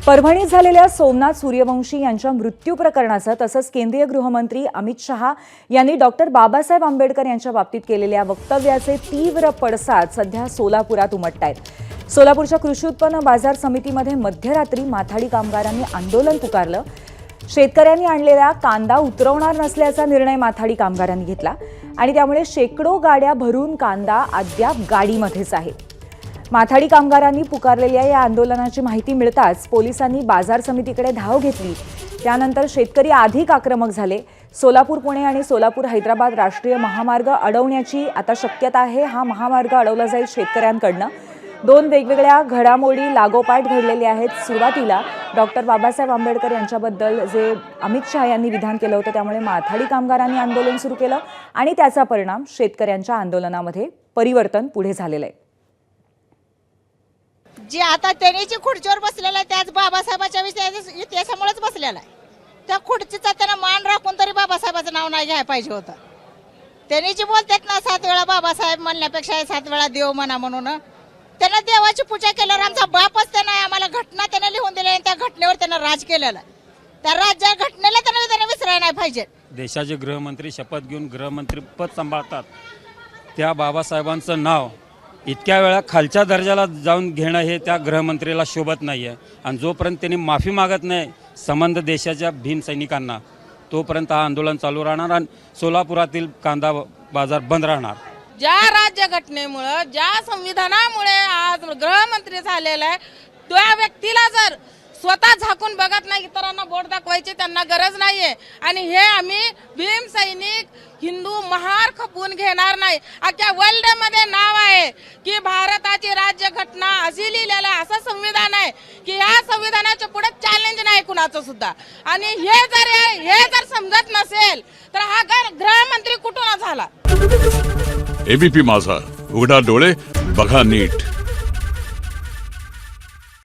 परभणीत झालेल्या सोमनाथ सूर्यवंशी यांच्या मृत्यू प्रकरणाचं तसंच केंद्रीय गृहमंत्री अमित शहा यांनी डॉक्टर बाबासाहेब आंबेडकर यांच्या बाबतीत केलेल्या वक्तव्याचे तीव्र पडसाद सध्या सोलापुरात उमटतायत। सोलापूरच्या कृषी उत्पन्न बाजार समितीमध्ये मध्यरात्री माथाडी कामगारांनी आंदोलन पुकारलं। शेतकऱ्यांनी आणलेला कांदा उतरवणार नसल्याचा निर्णय माथाडी कामगारांनी घेतला आणि त्यामुळे शेकडो गाड्या भरून कांदा अद्याप गाडीमध्येच आहे। माथाडी कामगारांनी पुकारलेल्या या आंदोलनाची माहिती मिळताच पोलिसांनी बाजार समितीकडे धाव घेतली। त्यानंतर शेतकरी अधिक आक्रमक झाले। सोलापूर पुणे आणि सोलापूर हैदराबाद राष्ट्रीय महामार्ग अडवण्याची आता शक्यता आहे। हा महामार्ग अडवला जाईल शेतकऱ्यांकडनं। दोन वेगवेगळ्या घडामोडी लागोपाठ घडलेल्या आहेत। सुरुवातीला डॉक्टर बाबासाहेब आंबेडकर यांच्याबद्दल जे अमित शहा यांनी विधान केलं होतं त्यामुळे माथाडी कामगारांनी आंदोलन सुरू केलं आणि त्याचा परिणाम शेतकऱ्यांच्या आंदोलनामध्ये परिवर्तन पुढे झालेलं आहे। जी आता त्यांनीची खुर्चीवर बसलेला आहे त्याच बाबासाहेबाच्या इतिहासामुळेच बसलेला आहे। त्या खुर्चीचा त्यांना मान राखून तरी बाबासाहेबाचं नाव नाही घ्यायला पाहिजे होतं। त्यांनी जी बोलतात ना 7 वेळा बाबासाहेब म्हणण्यापेक्षा 7 वेळा देव म्हणा म्हणून त्यांना देवाची पूजा केल्यावर आमचा बापच त्यांना आम्हाला घटना त्यांना लिहून दिल्या आणि त्या घटनेवर त्यांना राज केलेलं आहे। त्या राज्या घटनेला त्यांना विसरायला नाही पाहिजे। देशाचे गृहमंत्री शपथ घेऊन गृहमंत्री पद सांभाळतात त्या बाबासाहेबांचं नाव इतक्या वेळा खालच्या दर्जाला जाऊन घेणं हे त्या गृहमंत्रीला शोभत नाही आहे आणि जोपर्यंत त्यांनी माफी मागत नाही संबंध देशाच्या भीम सैनिकांना तोपर्यंत हा आंदोलन चालू राहणार आणि सोलापुरातील कांदा बाजार बंद राहणार। ज्या राज्यघटनेमुळे ज्या संविधानामुळे आज गृहमंत्री झालेला आहे त्या व्यक्तीला जर स्वतः झाकून बघत नाही इतरांना बोट दाखवायची त्यांना गरज नाहीये आणि हे आम्ही भीम सैनिक हिंदू महार खपवून घेणार नाही। अख्ख्या वर्ल्ड मध्ये नाव आहे की भारताची राज्यघटना अशी लिहिलेलं आहे असं संविधान आहे की या संविधानाच्या पुढे चॅलेंज नाही कुणाचं सुद्धा। आणि हे जर समजत नसेल तर हा गृहमंत्री कुठून झाला। एबीपी माझा, उघडा डोळे बघा नीट।